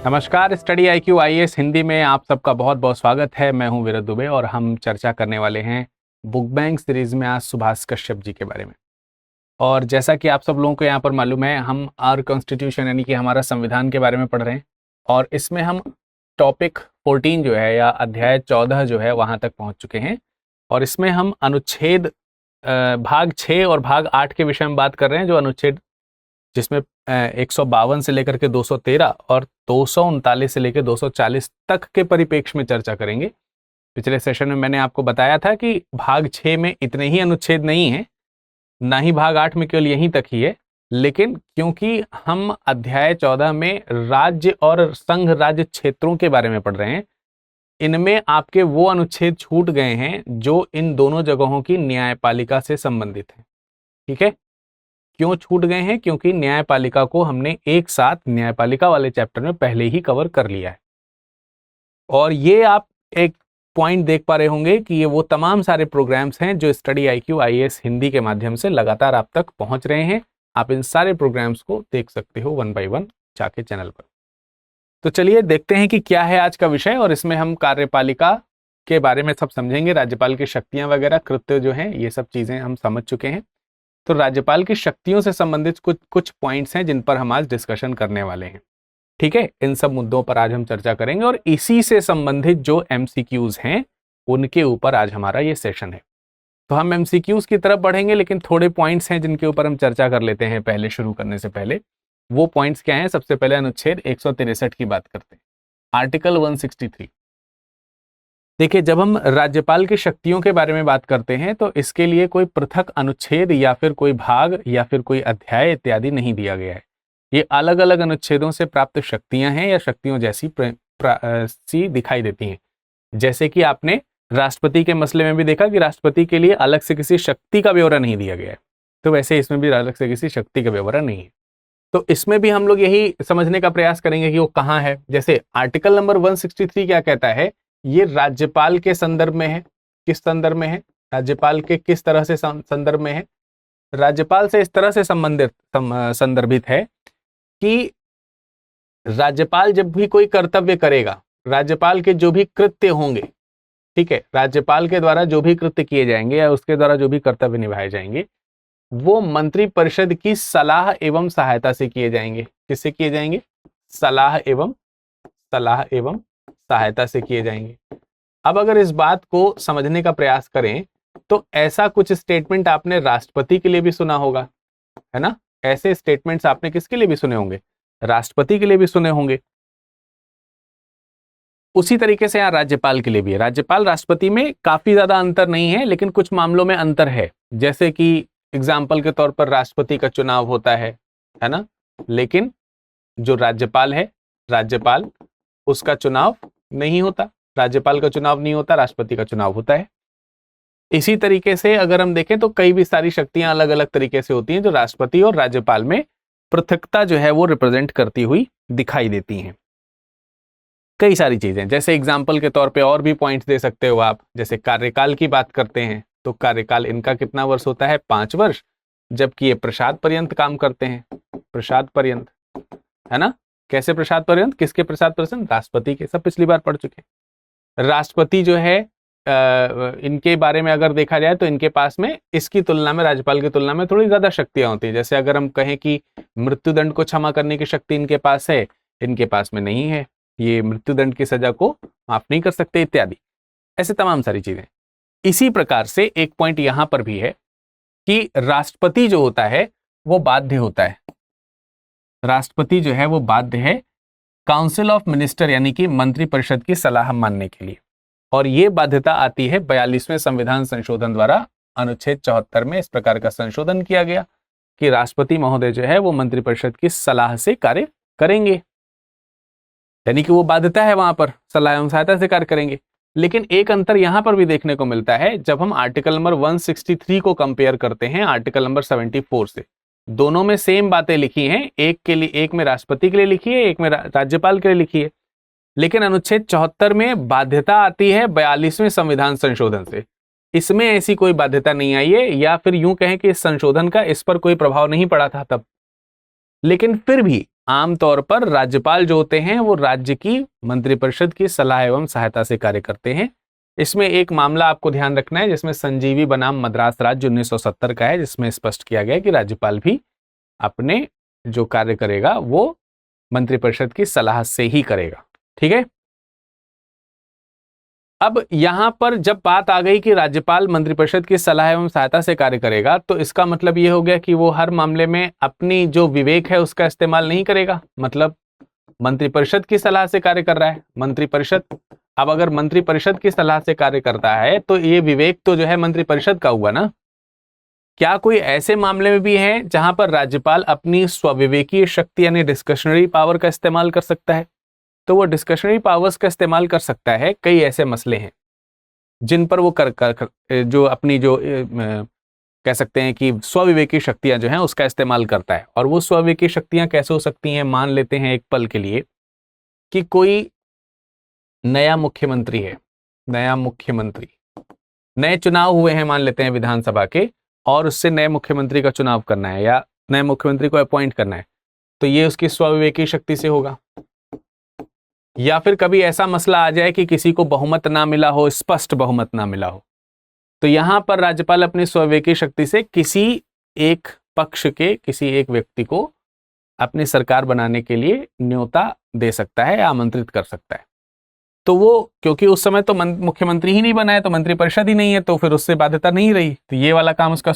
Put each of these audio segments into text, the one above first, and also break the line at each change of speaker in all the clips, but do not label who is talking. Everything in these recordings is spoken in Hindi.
नमस्कार, स्टडी IQ IAS हिंदी में आप सबका बहुत बहुत स्वागत है। मैं हूं विरत दुबे और हम चर्चा करने वाले हैं बुक बैंक सीरीज में आज सुभाष कश्यप जी के बारे में। और जैसा कि आप सब लोगों को यहाँ पर मालूम है, हम आर कॉन्स्टिट्यूशन यानी कि हमारा संविधान के बारे में पढ़ रहे हैं और इसमें हम टॉपिक 14 जो है या अध्याय 14 जो है वहाँ तक पहुँच चुके हैं। और इसमें हम अनुच्छेद भाग 6 और भाग 8 के विषय में बात कर रहे हैं, जो अनुच्छेद जिसमें 152 से लेकर के 213 और 239 से लेकर 240 तक के परिप्रेक्ष्य में चर्चा करेंगे। पिछले सेशन में मैंने आपको बताया था कि भाग 6 में इतने ही अनुच्छेद नहीं है, ना ही भाग 8 में केवल यहीं तक ही है, लेकिन क्योंकि हम अध्याय 14 में राज्य और संघ राज्य क्षेत्रों के बारे में पढ़ रहे हैं, इनमें आपके वो अनुच्छेद छूट गए हैं जो इन दोनों जगहों की न्यायपालिका से संबंधित है। ठीक है, क्यों छूट गए हैं? क्योंकि न्यायपालिका को हमने एक साथ न्यायपालिका वाले चैप्टर में पहले ही कवर कर लिया है। और ये आप एक पॉइंट देख पा रहे होंगे कि ये वो तमाम सारे प्रोग्राम्स हैं जो स्टडी IQ IAS हिंदी के माध्यम से लगातार आप तक पहुंच रहे हैं। आप इन सारे प्रोग्राम्स को देख सकते हो 1 बाय 1 जाके चैनल पर। तो चलिए देखते हैं कि क्या है आज का विषय। और इसमें हम कार्यपालिका के बारे में सब समझेंगे, राज्यपाल की शक्तियां वगैरह, कृत्य जो हैं, ये सब चीजें हम समझ चुके हैं। तो राज्यपाल की शक्तियों से संबंधित कुछ पॉइंट्स हैं जिन पर हम आज डिस्कशन करने वाले हैं। ठीक है, इन सब मुद्दों पर आज हम चर्चा करेंगे और इसी से संबंधित जो MCQs हैं उनके ऊपर आज हमारा ये सेशन है। तो हम MCQs की तरफ बढ़ेंगे, लेकिन थोड़े पॉइंट्स हैं जिनके ऊपर हम चर्चा कर लेते हैं पहले शुरू करने से पहले। वो पॉइंट्स क्या हैं? सबसे पहले अनुच्छेद 163 की बात करते हैं, आर्टिकल 163। देखिए, जब हम राज्यपाल की शक्तियों के बारे में बात करते हैं तो इसके लिए कोई पृथक अनुच्छेद या फिर कोई भाग या फिर कोई अध्याय इत्यादि नहीं दिया गया है। ये अलग अलग अनुच्छेदों से प्राप्त शक्तियां हैं या शक्तियों जैसी सी दिखाई देती हैं। जैसे कि आपने राष्ट्रपति के मसले में भी देखा कि राष्ट्रपति के लिए अलग से किसी शक्ति का ब्यौरा नहीं दिया गया है, तो वैसे इसमें भी अलग से किसी शक्ति का ब्यौरा नहीं है। तो इसमें भी हम लोग यही समझने का प्रयास करेंगे कि वो कहाँ है। जैसे आर्टिकल नंबर 163 क्या कहता है? ये राज्यपाल के संदर्भ में है। किस संदर्भ में है? राज्यपाल के किस तरह से संदर्भ में है? राज्यपाल से इस तरह से संदर्भित है कि राज्यपाल जब भी कोई कर्तव्य करेगा, राज्यपाल के जो भी कृत्य होंगे, ठीक है, राज्यपाल के द्वारा जो भी कृत्य किए जाएंगे या उसके द्वारा जो भी कर्तव्य निभाए जाएंगे, वो मंत्रिपरिषद की सलाह एवं सहायता से किए जाएंगे। किससे किए जाएंगे? सलाह एवं सहायता से किए जाएंगे। अब अगर इस बात को समझने का प्रयास करें तो ऐसा कुछ स्टेटमेंट आपने राष्ट्रपति के लिए भी सुना होगा, है ना? ऐसे स्टेटमेंट्स आपने किसके लिए भी सुने होंगे? राष्ट्रपति के लिए भी सुने होंगे। उसी तरीके से यहाँ राज्यपाल के लिए भी है। राज्यपाल राष्ट्रपति में काफी ज्यादा अंतर नहीं है, लेकिन कुछ मामलों में अंतर है। जैसे कि एग्जाम्पल के तौर पर राष्ट्रपति का चुनाव होता है ना? लेकिन जो राज्यपाल है, राज्यपाल उसका चुनाव नहीं होता। राज्यपाल का चुनाव नहीं होता, राष्ट्रपति का चुनाव होता है। इसी तरीके से अगर हम देखें तो कई भी सारी शक्तियां अलग अलग तरीके से होती हैं जो राष्ट्रपति और राज्यपाल में पृथकता जो है वो रिप्रेजेंट करती हुई दिखाई देती हैं। कई सारी चीजें, जैसे एग्जाम्पल के तौर पे और भी पॉइंट्स दे सकते हो आप। जैसे कार्यकाल की बात करते हैं तो कार्यकाल इनका कितना वर्ष होता है? 5 वर्ष, जबकि ये प्रसाद पर्यंत काम करते हैं। प्रसाद पर्यंत, है ना? कैसे प्रसाद पर्यंत? किसके प्रसाद पर्यंत? राष्ट्रपति के। सब पिछली बार पढ़ चुके हैं। राष्ट्रपति जो है इनके बारे में अगर देखा जाए तो इनके पास में इसकी तुलना में, राज्यपाल की तुलना में थोड़ी ज्यादा शक्तियां होती हैं। जैसे अगर हम कहें कि मृत्युदंड को क्षमा करने की शक्ति इनके पास है, इनके पास में नहीं है। ये मृत्युदंड की सजा को माफ नहीं कर सकते इत्यादि। ऐसे तमाम सारी चीजें। इसी प्रकार से एक पॉइंट यहां पर भी है कि राष्ट्रपति जो होता है वो बाध्य होता है। राष्ट्रपति जो है वो बाध्य है काउंसिल ऑफ मिनिस्टर यानी कि मंत्रिपरिषद की सलाह मानने के लिए। और ये बाध्यता आती है 42वें संविधान संशोधन द्वारा। अनुच्छेद 74 में इस प्रकार का संशोधन किया गया कि राष्ट्रपति महोदय जो है वो मंत्रिपरिषद की सलाह से कार्य करेंगे, यानी कि वो बाध्यता है, वहां पर सलाह एवं सहायता से कार्य करेंगे। लेकिन एक अंतर यहां पर भी देखने को मिलता है, जब हम आर्टिकल नंबर 163 को कंपेयर करते हैं आर्टिकल नंबर 74 से। दोनों में सेम बातें लिखी हैं, एक के लिए, एक में राष्ट्रपति के लिए लिखी है, एक में राज्यपाल के लिए लिखी है। लेकिन अनुच्छेद 74 में बाध्यता आती है 42वें संविधान संशोधन से। इसमें ऐसी कोई बाध्यता नहीं आई है, या फिर यूं कहें कि इस संशोधन का इस पर कोई प्रभाव नहीं पड़ा था तब। लेकिन फिर भी आमतौर पर राज्यपाल जो होते हैं वो राज्य की मंत्रिपरिषद की सलाह एवं सहायता से कार्य करते हैं। इसमें एक मामला आपको ध्यान रखना है जिसमें संजीवी बनाम मद्रास राज्य 1970 का है, जिसमें स्पष्ट किया गया है कि राज्यपाल भी अपने जो कार्य करेगा वो मंत्रिपरिषद की सलाह से ही करेगा। ठीक है, अब यहां पर जब बात आ गई कि राज्यपाल मंत्रिपरिषद की सलाह एवं सहायता से कार्य करेगा, तो इसका मतलब यह हो गया कि वो हर मामले में अपनी जो विवेक है उसका इस्तेमाल नहीं करेगा। मतलब मंत्रिपरिषद की सलाह से कार्य कर रहा है मंत्रिपरिषद, अब अगर मंत्रिपरिषद की सलाह से कार्य करता है तो ये विवेक तो जो है मंत्रिपरिषद का हुआ ना। क्या कोई ऐसे मामले में भी है जहां पर राज्यपाल अपनी स्वविवेकीय शक्ति यानी डिस्कशनरी पावर का इस्तेमाल कर सकता है? तो वो डिस्कशनरी पावर्स का इस्तेमाल कर सकता है। कई ऐसे मसले हैं जिन पर वो जो अपनी जो कह सकते हैं कि स्वविवेकी शक्तियां जो हैं उसका इस्तेमाल करता है। और वो स्वविवेकी शक्तियां कैसे हो सकती हैं? मान लेते हैं एक पल के लिए कि कोई नया मुख्यमंत्री है, नए चुनाव हुए हैं मान लेते हैं विधानसभा के, और उससे नए मुख्यमंत्री का चुनाव करना है या नए मुख्यमंत्री को अपॉइंट करना है, तो ये उसकी स्वविवेकी शक्ति से होगा। या फिर कभी ऐसा मसला आ जाए कि किसी को बहुमत ना मिला हो, स्पष्ट बहुमत ना मिला हो, तो यहां पर राज्यपाल अपनी स्वविवेकी शक्ति से किसी एक पक्ष के किसी एक व्यक्ति को अपनी सरकार बनाने के लिए न्योता दे सकता है, आमंत्रित कर सकता है। तो वो क्योंकि उस समय तो मुख्यमंत्री ही नहीं बना है, तो मंत्रिपरिषद ही नहीं है, तो फिर उससे बाध्यता नहीं रही, तो ये वाला काम उसका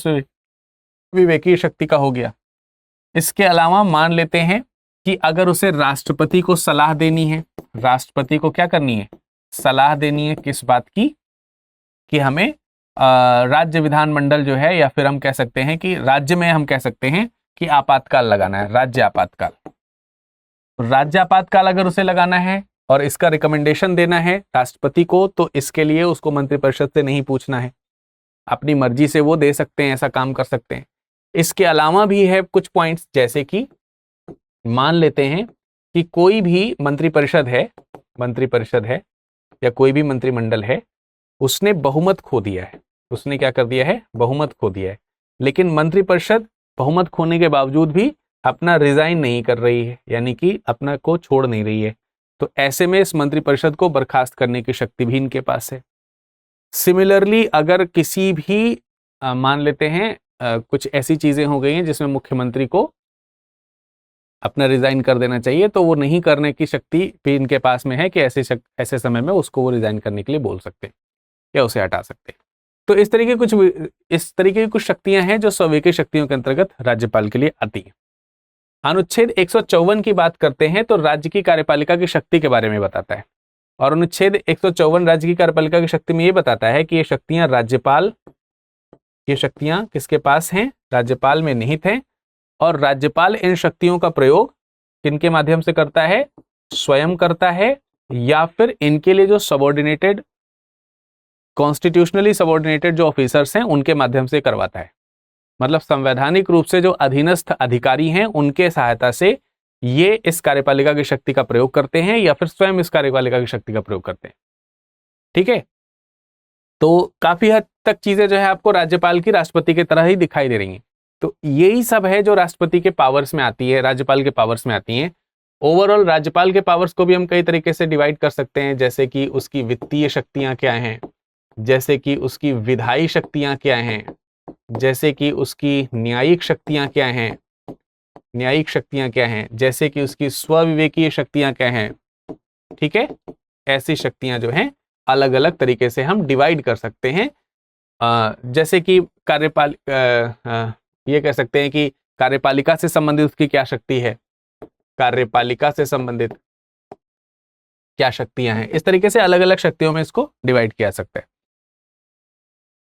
विवेकीय शक्ति का हो गया। इसके अलावा मान लेते हैं कि अगर उसे राष्ट्रपति को सलाह देनी है, राष्ट्रपति को क्या करनी है? सलाह देनी है किस बात की? कि हमें राज्य विधानमंडल जो है, या फिर हम कह सकते हैं कि राज्य में हम कह सकते हैं कि आपातकाल लगाना है, राज्य आपातकाल अगर उसे लगाना है और इसका रिकमेंडेशन देना है राष्ट्रपति को, तो इसके लिए उसको मंत्रिपरिषद से नहीं पूछना है, अपनी मर्जी से वो दे सकते हैं, ऐसा काम कर सकते हैं। इसके अलावा भी है कुछ पॉइंट्स, जैसे कि मान लेते हैं कि कोई भी मंत्रिपरिषद है या कोई भी मंत्रिमंडल है, उसने बहुमत खो दिया है। उसने क्या कर दिया है? बहुमत खो दिया है। लेकिन मंत्रिपरिषद बहुमत खोने के बावजूद भी अपना रिजाइन नहीं कर रही है, यानी कि अपना को छोड़ नहीं रही है, तो ऐसे में इस मंत्रिपरिषद को बर्खास्त करने की शक्ति भी इनके पास है। सिमिलरली अगर किसी भी मान लेते हैं कुछ ऐसी चीजें हो गई हैं जिसमें मुख्यमंत्री को अपना रिजाइन कर देना चाहिए, तो वो नहीं करने की शक्ति भी इनके पास में है कि ऐसे समय में उसको वो रिजाइन करने के लिए बोल सकते हैं या उसे हटा सकते हैं। तो इस तरीके की कुछ शक्तियां हैं जो स्वविवेकी शक्तियों के अंतर्गत राज्यपाल के लिए आती हैं। अनुच्छेद 154 की बात करते हैं तो राज्य की कार्यपालिका की शक्ति के बारे में बताता है, और अनुच्छेद 154 राज्य की कार्यपालिका की शक्ति में ये बताता है कि ये शक्तियां किसके पास हैं? राज्यपाल में निहित हैं, और राज्यपाल इन शक्तियों का प्रयोग किनके माध्यम से करता है? स्वयं करता है, या फिर इनके लिए जो कॉन्स्टिट्यूशनली सबऑर्डिनेटेड जो ऑफिसर्स हैं उनके माध्यम से करवाता है। मतलब संवैधानिक रूप से जो अधीनस्थ अधिकारी हैं उनके सहायता से ये इस कार्यपालिका की शक्ति का प्रयोग करते हैं, या फिर स्वयं इस कार्यपालिका की शक्ति का प्रयोग करते हैं। ठीक है, तो काफी हद तक चीजें जो है आपको राज्यपाल की राष्ट्रपति की तरह ही दिखाई दे रही हैं। तो यही सब है जो राष्ट्रपति के पावर्स में आती है, राज्यपाल के पावर्स में आती हैं। ओवरऑल राज्यपाल के पावर्स को भी हम कई तरीके से डिवाइड कर सकते हैं, जैसे कि उसकी वित्तीय शक्तियां क्या हैं, जैसे कि उसकी विधायी शक्तियां क्या हैं, जैसे कि उसकी न्यायिक शक्तियां क्या हैं, जैसे कि उसकी स्वविवेकीय शक्तियां क्या हैं। ठीक है, ऐसी शक्तियां जो हैं अलग अलग तरीके से हम डिवाइड कर सकते हैं। जैसे कि ये कह सकते हैं कि कार्यपालिका से संबंधित उसकी क्या शक्ति है, कार्यपालिका से संबंधित क्या शक्तियां हैं। इस तरीके से अलग अलग शक्तियों में इसको डिवाइड किया सकता है।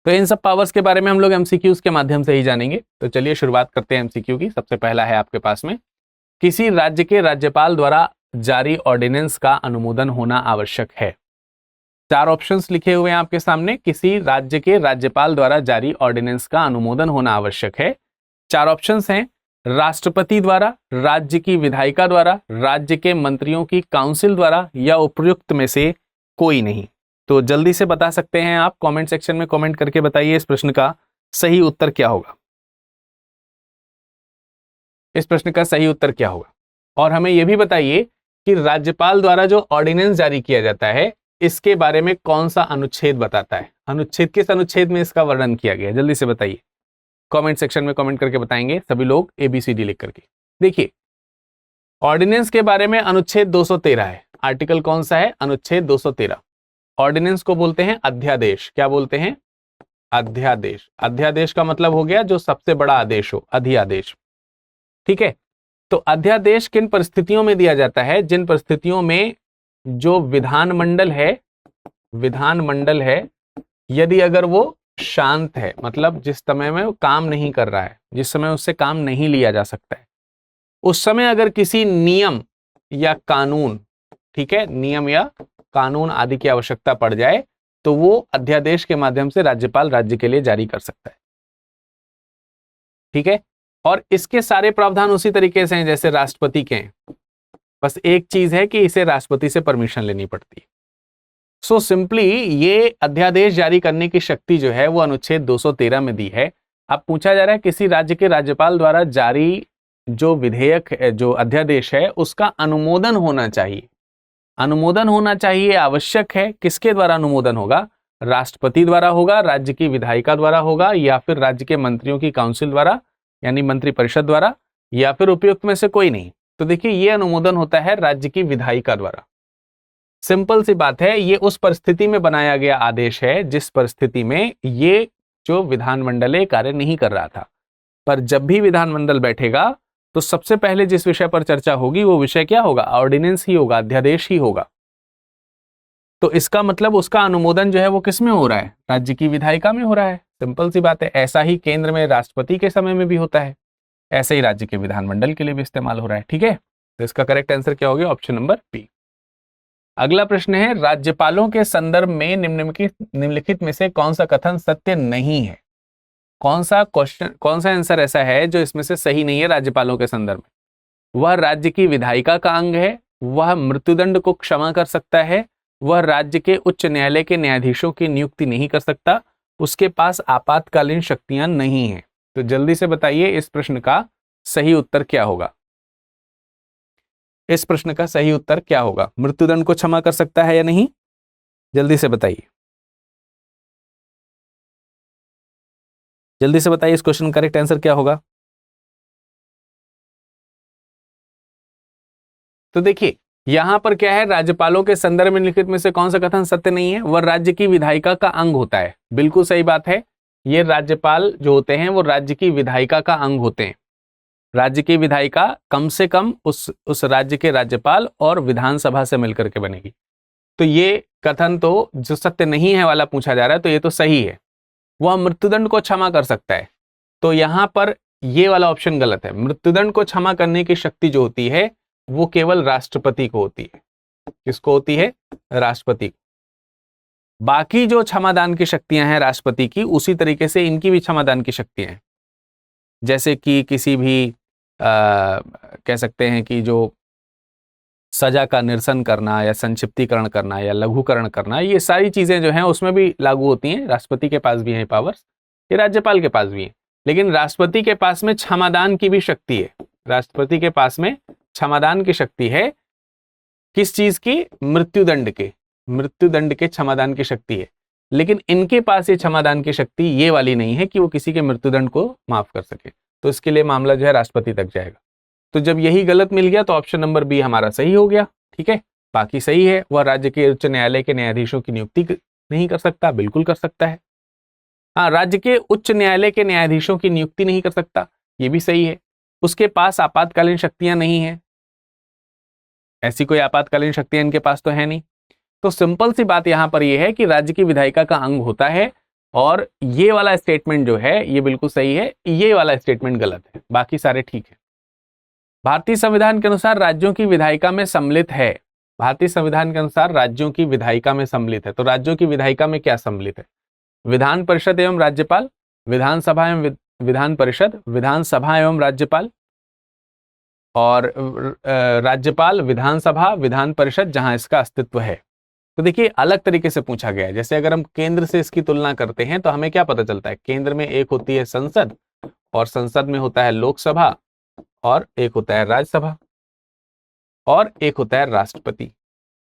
तो इन सब पावर्स के बारे में हम लोग एमसीक्यूज के माध्यम से ही जानेंगे। तो चलिए शुरुआत करते हैं एमसीक्यू की। सबसे पहला है आपके पास में, किसी राज्य के राज्यपाल द्वारा जारी ऑर्डिनेंस का अनुमोदन होना आवश्यक है। 4 ऑप्शंस लिखे हुए हैं आपके सामने। किसी राज्य के राज्यपाल द्वारा जारी ऑर्डिनेंस का अनुमोदन होना आवश्यक है। 4 ऑप्शंस हैं, राष्ट्रपति द्वारा, राज्य की विधायिका द्वारा, राज्य के मंत्रियों की काउंसिल द्वारा, या उपयुक्त में से कोई नहीं। तो जल्दी से बता सकते हैं आप, कमेंट सेक्शन में कमेंट करके बताइए इस प्रश्न का सही उत्तर क्या होगा। इस प्रश्न का सही उत्तर क्या होगा? और हमें यह भी बताइए कि राज्यपाल द्वारा जो ऑर्डिनेंस जारी किया जाता है इसके बारे में कौन सा अनुच्छेद बताता है, अनुच्छेद, किस अनुच्छेद में इसका वर्णन किया गया है, जल्दी से बताइए। कमेंट सेक्शन में कमेंट करके बताएंगे सभी लोग ABCD लिख करके। देखिए ऑर्डिनेंस के बारे में अनुच्छेद 213 है। आर्टिकल कौन सा है? अनुच्छेद 213। ऑर्डिनेंस को बोलते हैं अध्यादेश। क्या बोलते हैं? अध्यादेश। अध्यादेश का मतलब हो गया जो सबसे बड़ा आदेश हो, अध्यादेश। ठीक है, तो अध्यादेश किन परिस्थितियों में दिया जाता है? जिन परिस्थितियों में जो विधानमंडल है यदि अगर वो शांत है, मतलब जिस समय में वो काम नहीं कर रहा है, जिस समय उससे काम नहीं लिया जा सकता है, उस समय अगर किसी नियम या कानून, ठीक है, नियम या कानून आदि की आवश्यकता पड़ जाए तो वो अध्यादेश के माध्यम से राज्यपाल राज्य के लिए जारी कर सकता है। ठीक है, और इसके सारे प्रावधान उसी तरीके से हैं जैसे राष्ट्रपति के हैं, बस एक चीज है कि इसे राष्ट्रपति से परमिशन लेनी पड़ती है। सो सिंपली ये अध्यादेश जारी करने की शक्ति जो है वो अनुच्छेद 213 में दी है। अब पूछा जा रहा है किसी राज्य के राज्यपाल द्वारा जारी जो विधेयक है, जो अध्यादेश है, उसका अनुमोदन होना चाहिए। अनुमोदन होना चाहिए, आवश्यक है। किसके द्वारा अनुमोदन होगा? राष्ट्रपति द्वारा होगा, राज्य की विधायिका द्वारा होगा, या फिर राज्य के मंत्रियों की काउंसिल द्वारा यानी मंत्रिपरिषद द्वारा, या फिर उपयुक्त में से कोई नहीं। तो देखिए ये अनुमोदन होता है राज्य की विधायिका द्वारा। सिंपल सी बात है, ये उस परिस्थिति में बनाया गया आदेश है जिस परिस्थिति में ये जो विधानमंडल कार्य नहीं कर रहा था। पर जब भी विधानमंडल बैठेगा तो सबसे पहले जिस विषय पर चर्चा होगी वो विषय क्या होगा? ऑर्डिनेंस ही होगा, अध्यादेश ही होगा। तो इसका मतलब उसका अनुमोदन जो है वो किस में हो रहा है? राज्य की विधायिका में हो रहा है। सिंपल सी बात है। ऐसा ही केंद्र में राष्ट्रपति के समय में भी होता है, ऐसे ही राज्य के विधानमंडल के लिए भी इस्तेमाल हो रहा है। ठीक है, तो इसका करेक्ट आंसर क्या हो गया? Option number B. अगला प्रश्न है, राज्यपालों के संदर्भ में निम्नलिखित में से कौन सा कथन सत्य नहीं है? कौन सा क्वेश्चन, कौन सा आंसर ऐसा है जो इसमें से सही नहीं है राज्यपालों के संदर्भ में? वह राज्य की विधायिका का अंग है, वह मृत्युदंड को क्षमा कर सकता है, वह राज्य के उच्च न्यायालय के न्यायाधीशों की नियुक्ति नहीं कर सकता, उसके पास आपातकालीन शक्तियां नहीं है। तो जल्दी से बताइए इस प्रश्न का सही उत्तर क्या होगा? इस प्रश्न का सही उत्तर क्या होगा? मृत्युदंड को क्षमा कर सकता है या नहीं? जल्दी से बताइए, जल्दी से बताइए इस क्वेश्चन का करेक्ट आंसर क्या होगा? तो देखिए यहां पर क्या है, राज्यपालों के संदर्भ में निम्नलिखित में से कौन सा कथन सत्य नहीं है? वह राज्य की विधायिका का अंग होता है। बिल्कुल सही बात है। ये राज्यपाल जो होते हैं वो राज्य की विधायिका का अंग होते हैं। राज्य की विधायिका कम से कम उस राज्य के राज्यपाल और विधानसभा से मिलकर के बनेगी। तो ये कथन तो जो सत्य नहीं है वाला पूछा जा रहा है, तो ये तो सही है। वह मृत्युदंड को क्षमा कर सकता है, तो यहां पर ये वाला ऑप्शन गलत है। मृत्युदंड को क्षमा करने की शक्ति जो होती है वो केवल राष्ट्रपति को होती है। किसको होती है? राष्ट्रपति को। बाकी जो क्षमादान की शक्तियां हैं राष्ट्रपति की, उसी तरीके से इनकी भी क्षमादान की शक्तियां हैं। जैसे कि किसी भी कह सकते हैं कि जो सजा का निरसन करना या संक्षिप्तीकरण करना या लघुकरण करना, ये सारी चीजें जो हैं उसमें भी लागू होती हैं। राष्ट्रपति के पास भी है पावर्स, ये राज्यपाल के पास भी है। लेकिन राष्ट्रपति के पास में क्षमादान की भी शक्ति है। राष्ट्रपति के पास में क्षमादान की शक्ति है। किस चीज की? मृत्युदंड के, मृत्युदंड के क्षमादान की शक्ति है। लेकिन इनके पास ये क्षमादान की शक्ति ये वाली नहीं है कि वो किसी के मृत्युदंड को माफ कर सके। तो इसके लिए मामला जो है राष्ट्रपति तक जाएगा। तो जब यही गलत मिल गया तो ऑप्शन नंबर बी हमारा सही हो गया। ठीक है, बाकी सही है। वह राज्य के उच्च न्यायालय के न्यायाधीशों की नियुक्ति नहीं कर सकता, बिल्कुल कर सकता है। हाँ, राज्य के उच्च न्यायालय के न्यायाधीशों की नियुक्ति नहीं कर सकता, ये भी सही है। उसके पास आपातकालीन शक्तियां नहीं है, ऐसी कोई आपातकालीन शक्तियां इनके पास तो है नहीं। तो सिंपल सी बात यहां पर यह है कि राज्य की विधायिका का अंग होता है, और ये वाला स्टेटमेंट जो है ये बिल्कुल सही है, ये वाला स्टेटमेंट गलत है, बाकी सारे ठीक है। भारतीय संविधान के अनुसार राज्यों की विधायिका में सम्मिलित है। भारतीय संविधान के अनुसार राज्यों की विधायिका में सम्मिलित है। तो राज्यों की विधायिका में क्या सम्मिलित है? विधान परिषद एवं राज्यपाल, विधानसभा एवं विधान परिषद, विधानसभा एवं राज्यपाल, और राज्यपाल, विधानसभा, विधान परिषद जहां इसका अस्तित्व है। तो देखिए अलग तरीके से पूछा गया है। जैसे अगर हम केंद्र से इसकी तुलना करते हैं तो हमें क्या पता चलता है? केंद्र में एक होती है संसद, और संसद में होता है लोकसभा, और एक होता है राज्यसभा। और एक होता है राष्ट्रपति।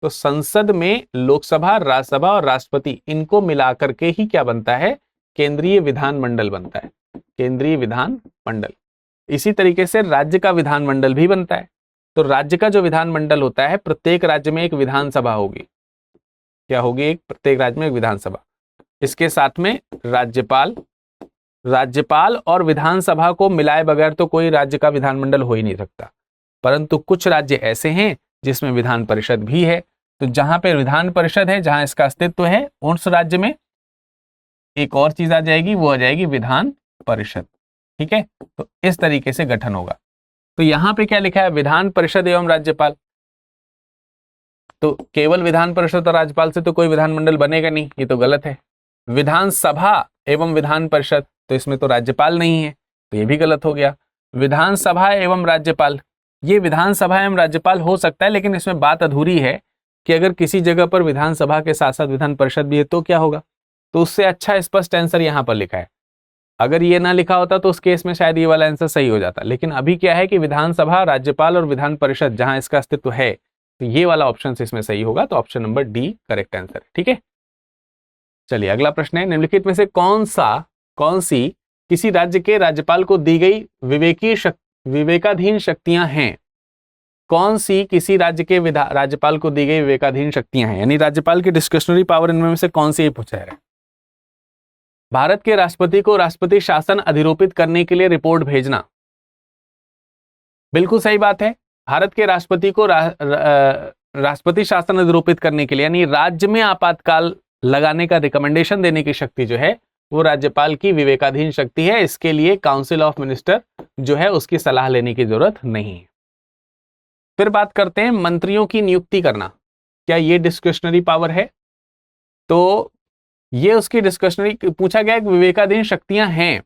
तो संसद में लोकसभा, राज्यसभा और राष्ट्रपति, इनको मिलाकर के ही क्या बनता है? केंद्रीय विधानमंडल बनता है, केंद्रीय विधानमंडल। इसी तरीके से राज्य का विधानमंडल भी बनता है। तो राज्य का जो विधानमंडल होता है, प्रत्येक राज्य में एक विधानसभा होगी। क्या होगी? एक, प्रत्येक राज्य में एक विधानसभा। इसके साथ में राज्यपाल, राज्यपाल और विधानसभा को मिलाए बगैर तो कोई राज्य का विधानमंडल हो ही नहीं सकता। परंतु कुछ राज्य ऐसे हैं जिसमें विधान परिषद भी है। तो जहां पे विधान परिषद है, जहां इसका अस्तित्व है, उस राज्य में एक और चीज आ जाएगी, वो आ जाएगी विधान परिषद। ठीक है, तो इस तरीके से गठन होगा। तो यहां पे क्या लिखा है? विधान परिषद एवं राज्यपाल। तो केवल विधान परिषद और राज्यपाल से तो कोई विधानमंडल बनेगा नहीं, ये तो गलत है। विधानसभा एवं विधान परिषद, तो इसमें तो राज्यपाल नहीं है, तो ये भी गलत हो गया। विधानसभा एवं राज्यपाल, ये विधानसभा एवं राज्यपाल हो सकता है, लेकिन इसमें बात अधूरी है कि अगर किसी जगह पर विधानसभा के साथ साथ विधान परिषद भी है तो क्या होगा? तो उससे अच्छा स्पष्ट आंसर यहां पर लिखा है। अगर ये ना लिखा होता तो उस केस में शायद ये वाला आंसर सही हो जाता, लेकिन अभी क्या है कि विधानसभा, राज्यपाल और विधान परिषद जहां इसका अस्तित्व है, तो ये वाला ऑप्शन इसमें सही होगा। तो option number D correct answer है। ठीक है, चलिए अगला प्रश्न है, निम्नलिखित में से कौन सी किसी राज्य के राज्यपाल को दी गई विवेकाधीन शक्तियां हैं? कौन सी किसी राज्य के राज्यपाल को दी गई विवेकाधीन शक्तियां हैं, यानी राज्यपाल की डिस्क्रिशनरी पावर, इनमें से कौन सी पूछा है? भारत के राष्ट्रपति को राष्ट्रपति शासन अधिरोपित करने के लिए रिपोर्ट भेजना। बिल्कुल सही बात है। भारत के राष्ट्रपति को राष्ट्रपति शासन अधिरोपित करने के लिए, यानी राज्य में आपातकाल लगाने का रिकमेंडेशन देने की शक्ति जो है वो राज्यपाल की विवेकाधीन शक्ति है। इसके लिए काउंसिल ऑफ मिनिस्टर जो है उसकी सलाह लेने की जरूरत नहीं है। फिर बात करते हैं मंत्रियों की नियुक्ति करना, क्या ये डिस्क्रिशनरी पावर है? तो ये उसकी डिस्क्रिशनरी, पूछा गया कि विवेकाधीन शक्तियां हैं,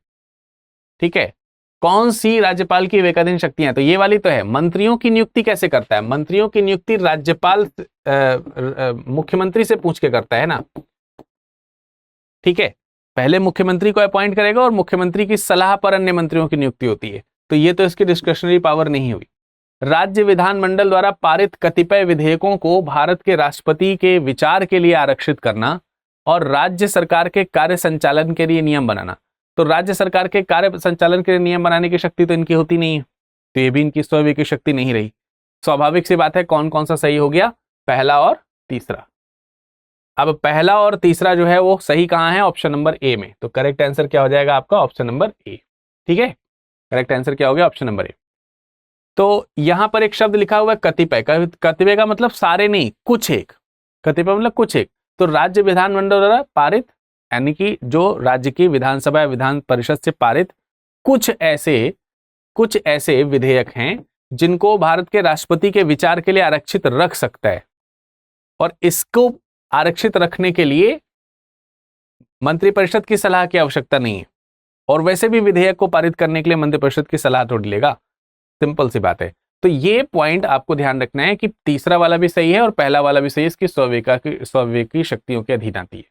ठीक है, कौन सी राज्यपाल की विवेकाधीन शक्तियां? तो ये वाली तो है। मंत्रियों की नियुक्ति कैसे करता है? मंत्रियों की नियुक्ति राज्यपाल मुख्यमंत्री से पूछ के करता है ना, ठीक है। पहले मुख्यमंत्री को अपॉइंट करेगा और मुख्यमंत्री की सलाह पर अन्य मंत्रियों की नियुक्ति होती है, तो ये तो इसकी डिस्क्रिशनरी पावर नहीं हुई। राज्य विधानमंडल द्वारा पारित कतिपय विधेयकों को भारत के राष्ट्रपति के विचार के लिए आरक्षित करना और राज्य सरकार के कार्य संचालन के लिए नियम बनाना। तो राज्य सरकार के कार्य संचालन के लिए नियम बनाने की शक्ति तो इनकी होती नहीं है, तो ये भी इनकी स्वयं की शक्ति नहीं रही। स्वाभाविक सी बात है, कौन कौन सा सही हो गया? पहला और तीसरा। अब पहला और तीसरा जो है वो सही कहां है? ऑप्शन नंबर ए में। तो करेक्ट आंसर क्या हो जाएगा आपका? Option number A. ठीक है, करेक्ट आंसर क्या हो गया? Option number A. तो यहां पर एक शब्द लिखा हुआ है कतिपय। कतिपय का मतलब सारे नहीं, कुछ एक। कतिपय मतलब कुछ एक। तो राज्य विधानमंडल द्वारा पारित, यानी कि जो राज्य की विधानसभा या विधान परिषद से पारित कुछ ऐसे विधेयक हैं जिनको भारत के राष्ट्रपति के विचार के लिए आरक्षित रख सकता है, और इसको आरक्षित रखने के लिए मंत्रिपरिषद की सलाह की आवश्यकता नहीं है, और वैसे भी विधेयक को पारित करने के लिए मंत्रिपरिषद की सलाह थोड़ी लेगा। सिंपल सी बात है। तो ये पॉइंट आपको ध्यान रखना है कि तीसरा वाला भी सही है और पहला वाला भी सही है, इसकी स्वविवेकी शक्तियों के अधीन आती है।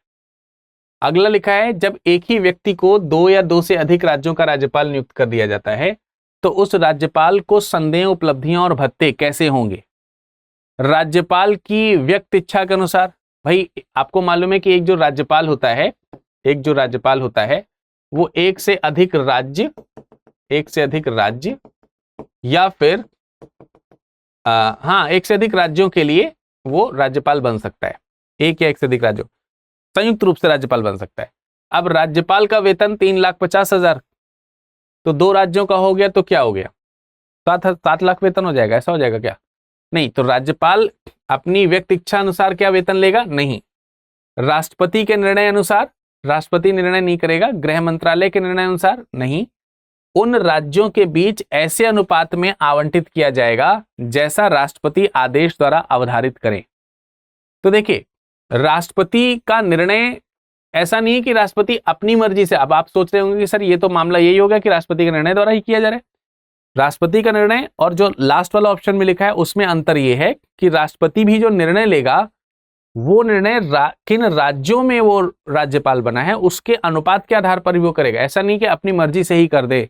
अगला लिखा है, जब एक ही व्यक्ति को 2 या 2 से अधिक राज्यों का राज्यपाल नियुक्त कर दिया जाता है तो उस राज्यपाल को संदेह, उपलब्धियां और भत्ते कैसे होंगे? राज्यपाल की व्यक्त इच्छा के अनुसार। भाई आपको मालूम है कि एक जो राज्यपाल होता है वो एक से अधिक राज्य या फिर एक से अधिक राज्यों के लिए वो राज्यपाल बन सकता है। एक या एक से अधिक राज्यों, संयुक्त रूप से राज्यपाल बन सकता है। अब राज्यपाल का वेतन 3,50,000, तो 2 राज्यों का हो गया तो क्या हो गया? 7 लाख वेतन हो जाएगा, ऐसा हो जाएगा क्या? नहीं। तो राज्यपाल अपनी व्यक्त इच्छा अनुसार क्या वेतन लेगा? नहीं। राष्ट्रपति के निर्णय अनुसार, राष्ट्रपति निर्णय नहीं करेगा, गृह मंत्रालय के निर्णय अनुसार नहीं, उन राज्यों के बीच ऐसे अनुपात में आवंटित किया जाएगा जैसा राष्ट्रपति आदेश द्वारा अवधारित करें। तो देखिए, राष्ट्रपति का निर्णय ऐसा नहीं है कि राष्ट्रपति अपनी मर्जी से, अब आप सोच रहे होंगे कि सर ये तो मामला यही होगा कि राष्ट्रपति के निर्णय द्वारा ही किया जा रहा है। राष्ट्रपति का निर्णय और जो लास्ट वाला ऑप्शन में लिखा है उसमें अंतर यह है कि राष्ट्रपति भी जो निर्णय लेगा वो निर्णय किन राज्यों में वो राज्यपाल बना है उसके अनुपात के आधार पर भी वो करेगा। ऐसा नहीं कि अपनी मर्जी से ही कर दे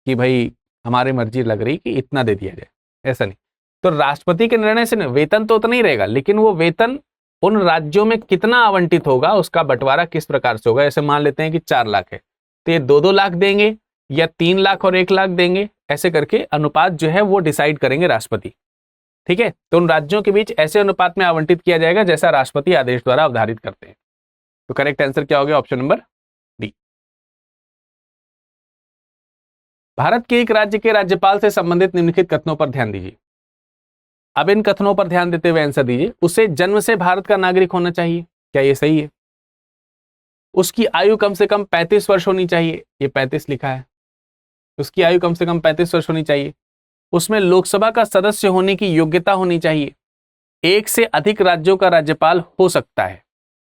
कि भाई हमारी मर्जी लग रही कि इतना दे दिया जाए, ऐसा नहीं। तो राष्ट्रपति के निर्णय से वेतन तो उतना ही रहेगा, लेकिन वो वेतन उन राज्यों में कितना आवंटित होगा, उसका बंटवारा किस प्रकार से होगा। ऐसे मान लेते हैं कि 4 लाख है, तो ये 2-2 लाख देंगे या 3 लाख और 1 लाख देंगे, ऐसे करके अनुपात जो है वो डिसाइड करेंगे राष्ट्रपति। ठीक है, तो उन राज्यों के बीच ऐसे अनुपात में आवंटित किया जाएगा जैसा राष्ट्रपति आदेश द्वारा अवधारित करते हैं। तो करेक्ट आंसर क्या हो गया? Option number D. भारत के एक राज्य के राज्यपाल से संबंधित निम्नलिखित कथनों पर ध्यान दीजिए। अब इन कथनों पर ध्यान देते हुए आंसर दीजिए। उसे जन्म से भारत का नागरिक होना चाहिए, क्या ये सही है? उसकी आयु कम से कम 35 वर्ष होनी चाहिए, ये 35 लिखा है। उसकी आयु कम से कम 35 वर्ष होनी चाहिए। उसमें लोकसभा का सदस्य होने की योग्यता होनी चाहिए। एक से अधिक राज्यों का राज्यपाल हो सकता है।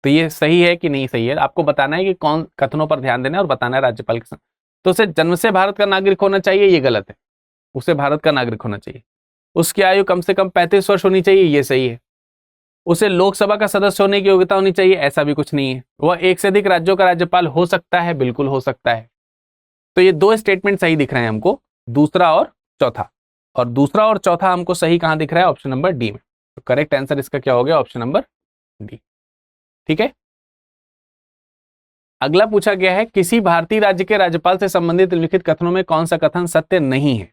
तो ये सही है कि नहीं सही है, आपको बताना है कि कौन कथनों पर ध्यान देना है और बताना है राज्यपाल के साथ। तो उसे जन्म से भारत का नागरिक होना चाहिए, ये गलत है। उसे भारत का नागरिक होना चाहिए। उसकी आयु कम से कम 35 वर्ष होनी चाहिए, ये सही है। उसे लोकसभा का सदस्य होने की योग्यता होनी चाहिए, ऐसा भी कुछ नहीं है। वह एक से अधिक राज्यों का राज्यपाल हो सकता है, बिल्कुल हो सकता है। तो ये 2 स्टेटमेंट सही दिख रहे हैं हमको, दूसरा और चौथा। और दूसरा और चौथा हमको सही कहां दिख रहा है? ऑप्शन नंबर डी में। तो करेक्ट आंसर इसका क्या हो गया? Option number D. ठीक है, अगला पूछा गया है, किसी भारतीय राज्य के राज्यपाल से संबंधित लिखित कथनों में कौन सा कथन सत्य नहीं है?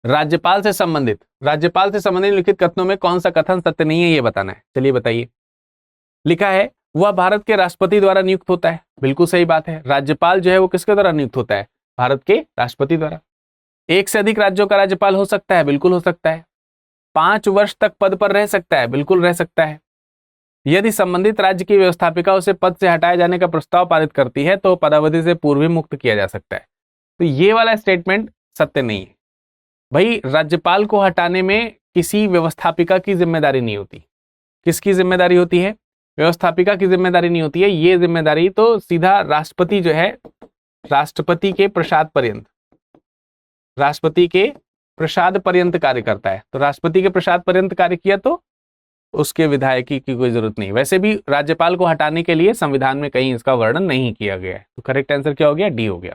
राज्यपाल से संबंधित लिखित कथनों में कौन सा कथन सत्य नहीं है, ये बताना है। चलिए बताइए। लिखा है वह भारत के राष्ट्रपति द्वारा नियुक्त होता है, बिल्कुल सही बात है। राज्यपाल जो है वो किसके द्वारा नियुक्त होता है? भारत के राष्ट्रपति द्वारा। एक से अधिक राज्यों का राज्यपाल हो सकता है, बिल्कुल हो सकता है। 5 वर्ष तक पद पर रह सकता है, बिल्कुल रह सकता है। यदि संबंधित राज्य की व्यवस्थापिका उसे पद से हटाए जाने का प्रस्ताव पारित करती है तो पदावधि से पूर्व ही मुक्त किया जा सकता है। तो ये वाला स्टेटमेंट सत्य नहीं है भाई। राज्यपाल को हटाने में किसी व्यवस्थापिका की जिम्मेदारी नहीं होती। किसकी जिम्मेदारी होती है? व्यवस्थापिका की जिम्मेदारी नहीं होती है। ये जिम्मेदारी तो सीधा राष्ट्रपति जो है, राष्ट्रपति के प्रसाद पर्यंत कार्य करता है। तो राष्ट्रपति के प्रसाद पर्यंत कार्य किया तो उसके विधायकी की कोई जरूरत नहीं। वैसे भी राज्यपाल को हटाने के लिए संविधान में कहीं इसका वर्णन नहीं किया गया है। तो करेक्ट आंसर क्या हो गया? डी हो गया।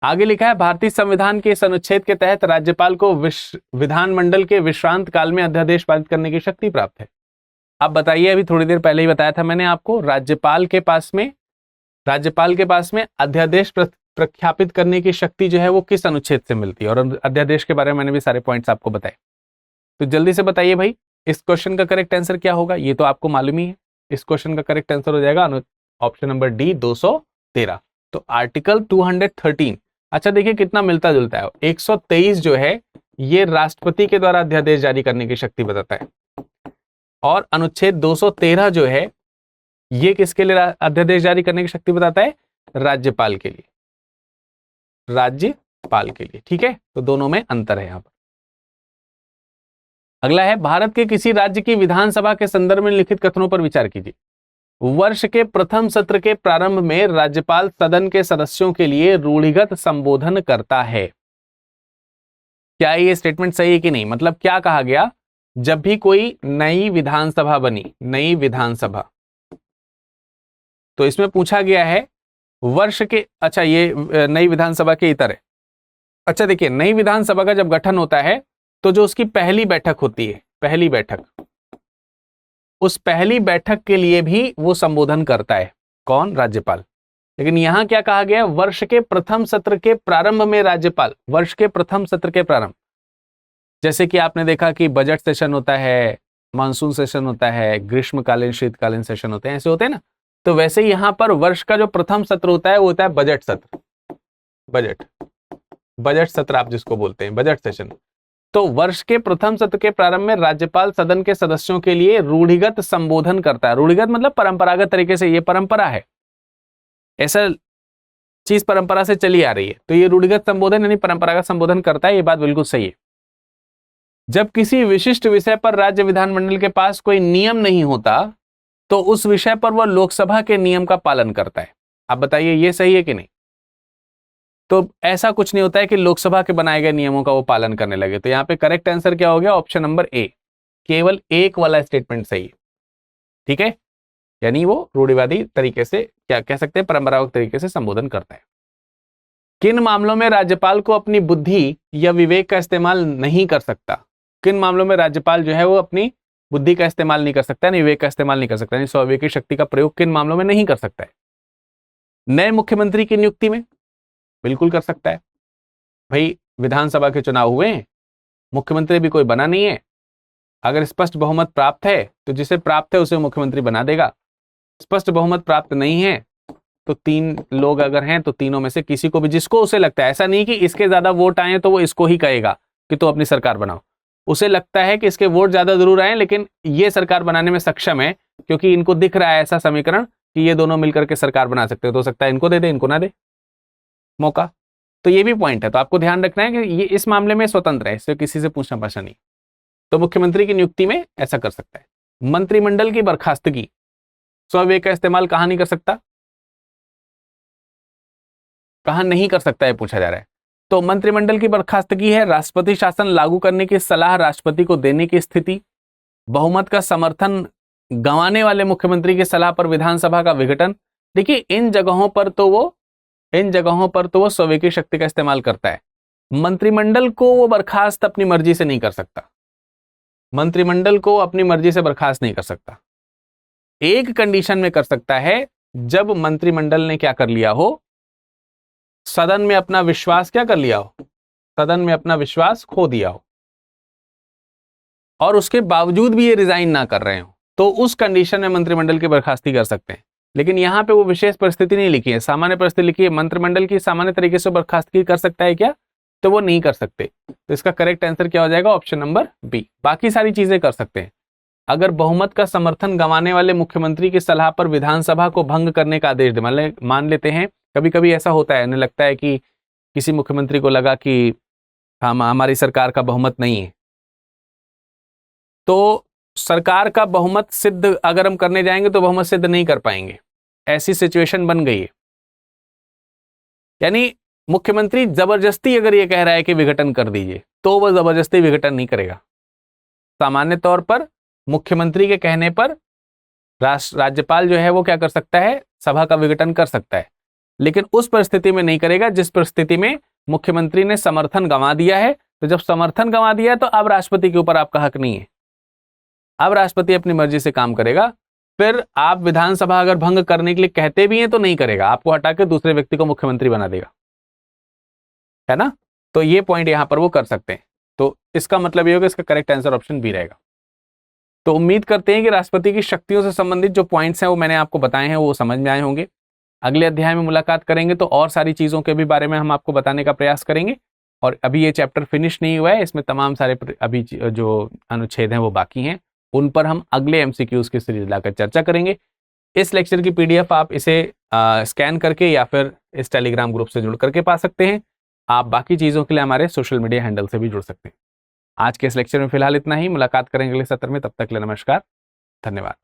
आगे लिखा है भारतीय संविधान के इस अनुच्छेद के तहत राज्यपाल को विधानमंडल के विश्रांत काल में अध्यादेश पारित करने की शक्ति प्राप्त है। अब बताइए, अभी थोड़ी देर पहले ही बताया था मैंने आपको, राज्यपाल के पास में अध्यादेश प्रख्यापित करने की शक्ति जो है वो किस अनुच्छेद से मिलती है। और अध्यादेश के बारे में मैंने भी सारे पॉइंट्स आपको बताए। तो जल्दी से बताइए भाई, इस क्वेश्चन का करेक्ट आंसर क्या होगा? ये तो आपको मालूम ही है। इस क्वेश्चन का करेक्ट आंसर हो जाएगा ऑप्शन नंबर डी, 213। तो आर्टिकल 213। अच्छा देखिए कितना मिलता जुलता है। 123 जो है ये राष्ट्रपति के द्वारा अध्यादेश जारी करने की शक्ति बताता है, और अनुच्छेद 213 जो है ये किसके लिए अध्यादेश जारी करने की शक्ति बताता है? राज्यपाल के लिए, ठीक है। तो दोनों में अंतर है यहां पर। अगला है, भारत के किसी राज्य की विधानसभा के संदर्भ में लिखित कथनों पर विचार कीजिए। वर्ष के प्रथम सत्र के प्रारंभ में राज्यपाल सदन के सदस्यों के लिए रूढ़िगत संबोधन करता है। क्या ये स्टेटमेंट सही है कि नहीं? मतलब क्या कहा गया, जब भी कोई नई विधानसभा बनी, तो इसमें पूछा गया है वर्ष के, अच्छा ये नई विधानसभा के इतर है। अच्छा देखिए, नई विधानसभा का जब गठन होता है तो जो उसकी पहली बैठक होती है, उस पहली बैठक के लिए भी वो संबोधन करता है। कौन? राज्यपाल। लेकिन यहां क्या कहा गया? वर्ष के प्रथम सत्र के प्रारंभ में राज्यपाल, वर्ष के प्रथम सत्र के प्रारंभ। जैसे कि आपने देखा कि बजट सेशन होता है, मानसून सेशन होता है, ग्रीष्मकालीन शीतकालीन सेशन होते हैं, ऐसे होते हैं ना। तो वैसे ही यहां पर वर्ष का जो प्रथम सत्र होता है वो होता है बजट सत्र, बजट सत्र आप जिसको बोलते हैं, बजट सेशन। तो वर्ष के प्रथम सत्र के प्रारंभ में राज्यपाल सदन के सदस्यों के लिए रूढ़िगत संबोधन करता है। रूढ़िगत मतलब परंपरागत तरीके से, ये परंपरा है, ऐसा चीज परंपरा से चली आ रही है। तो ये रूढ़िगत संबोधन यानी परंपरागत संबोधन करता है, ये बात बिल्कुल सही है। जब किसी विशिष्ट विषय पर राज्य विधानमंडल के पास कोई नियम नहीं होता तो उस विषय पर वह लोकसभा के नियम का पालन करता है। आप बताइए ये सही है कि नहीं? तो ऐसा कुछ नहीं होता है कि लोकसभा के बनाए गए नियमों का वो पालन करने लगे। तो यहाँ पे करेक्ट आंसर क्या हो गया? ऑप्शन नंबर ए, केवल एक वाला स्टेटमेंट सही है। ठीक है, यानी वो रूढ़िवादी तरीके से, क्या कह सकते हैं, परंपरागत तरीके से संबोधन करता है। किन मामलों में राज्यपाल को अपनी बुद्धि या विवेक का इस्तेमाल नहीं कर सकता? किन मामलों में राज्यपाल जो है वो अपनी बुद्धि का इस्तेमाल नहीं कर सकता, विवेक का इस्तेमाल नहीं कर सकता, यानी स्वविवेकी शक्ति का प्रयोग किन मामलों में नहीं कर सकता है? नए मुख्यमंत्री की नियुक्ति में बिल्कुल कर सकता है। भाई विधानसभा के चुनाव हुए हैं, मुख्यमंत्री भी कोई बना नहीं है, अगर स्पष्ट बहुमत प्राप्त है तो जिसे प्राप्त है उसे मुख्यमंत्री बना देगा। स्पष्ट बहुमत प्राप्त नहीं है तो 3 लोग अगर हैं तो तीनों में से किसी को भी, जिसको उसे लगता है, ऐसा नहीं कि इसके ज्यादा वोट आए तो वो इसको ही कहेगा कि तो अपनी सरकार बनाओ, उसे लगता है कि इसके वोट ज्यादा जरूर आए लेकिन ये सरकार बनाने में सक्षम है क्योंकि इनको दिख रहा है ऐसा समीकरण कि ये दोनों मिलकर के सरकार बना सकते हो, तो हो सकता है इनको दे दे, इनको ना दे मौका। तो ये भी पॉइंट है, तो आपको ध्यान रखना है कि ये इस मामले में स्वतंत्र है, इससे किसी से पूछना पाछा नहीं। तो मुख्यमंत्री की नियुक्ति में ऐसा कर सकता है। मंत्रिमंडल की बर्खास्तगी, स्वविवेक का इस्तेमाल कहां नहीं कर सकता, कहां नहीं कर सकता है पूछा जा रहा है। तो मंत्रिमंडल की बर्खास्तगी है राष्ट्रपति शासन लागू करने की सलाह राष्ट्रपति को देने की स्थिति, बहुमत का समर्थन गंवाने वाले मुख्यमंत्री की सलाह पर विधानसभा का विघटन। देखिए इन जगहों पर तो वो स्वविवेकी शक्ति का इस्तेमाल करता है। मंत्रिमंडल को वो बर्खास्त अपनी मर्जी से नहीं कर सकता, मंत्रिमंडल को अपनी मर्जी से बर्खास्त नहीं कर सकता। एक कंडीशन में कर सकता है, जब मंत्रिमंडल ने क्या कर लिया हो, सदन में अपना विश्वास क्या कर लिया हो, सदन में अपना विश्वास खो दिया हो और उसके बावजूद भी ये रिजाइन ना कर रहे हो, तो उस कंडीशन में मंत्रिमंडल की बर्खास्ती कर सकते हैं। लेकिन यहां पे वो विशेष परिस्थिति नहीं लिखी है, सामान्य परिस्थिति लिखी है। मंत्रिमंडल की सामान्य तरीके से बर्खास्तगी कर सकता है क्या, तो वो नहीं कर सकते। तो इसका करेक्ट आंसर क्या हो जाएगा, ऑप्शन नंबर बी। बाकी सारी चीजें कर सकते हैं। अगर बहुमत का समर्थन गंवाने वाले मुख्यमंत्री की सलाह पर विधानसभा को भंग करने का आदेश दे, मान लेते हैं कभी कभी ऐसा होता है, उन्हें लगता है कि किसी मुख्यमंत्री को लगा कि हमारी सरकार का बहुमत नहीं है, तो सरकार का बहुमत सिद्ध अगर हम करने जाएंगे तो बहुमत सिद्ध नहीं कर पाएंगे, ऐसी सिचुएशन बन गई है। यानी मुख्यमंत्री जबरदस्ती अगर ये कह रहा है कि विघटन कर दीजिए तो वह जबरदस्ती विघटन नहीं करेगा। सामान्य तौर पर मुख्यमंत्री के कहने पर राज्यपाल जो है वो क्या कर सकता है, सभा का विघटन कर सकता है, लेकिन उस परिस्थिति में नहीं करेगा जिस परिस्थिति में मुख्यमंत्री ने समर्थन गंवा दिया है। तो जब समर्थन गंवा दिया है तो अब राष्ट्रपति के ऊपर आपका हक नहीं है, अब राष्ट्रपति अपनी मर्जी से काम करेगा। फिर आप विधानसभा अगर भंग करने के लिए कहते भी हैं तो नहीं करेगा, आपको हटा के दूसरे व्यक्ति को मुख्यमंत्री बना देगा, है ना। तो ये पॉइंट यहां पर वो कर सकते हैं। तो इसका मतलब ये होगा, इसका करेक्ट आंसर ऑप्शन बी रहेगा। तो उम्मीद करते हैं कि राष्ट्रपति की शक्तियों से संबंधित जो पॉइंट्स हैं वो मैंने आपको बताए हैं वो समझ में आए होंगे। अगले अध्याय में मुलाकात करेंगे तो और सारी चीजों के भी बारे में हम आपको बताने का प्रयास करेंगे। और अभी ये चैप्टर फिनिश नहीं हुआ है, इसमें तमाम सारे अभी जो अनुच्छेद हैं वो बाकी हैं, उन पर हम अगले एमसीक्यूज की सीरीज लाकर चर्चा करेंगे। इस लेक्चर की पीडीएफ आप इसे स्कैन करके या फिर इस टेलीग्राम ग्रुप से जुड़ करके पा सकते हैं। आप बाकी चीज़ों के लिए हमारे सोशल मीडिया हैंडल से भी जुड़ सकते हैं। आज के इस लेक्चर में फिलहाल इतना ही, मुलाकात करेंगे अगले सत्र में, तब तक के लिए नमस्कार, धन्यवाद।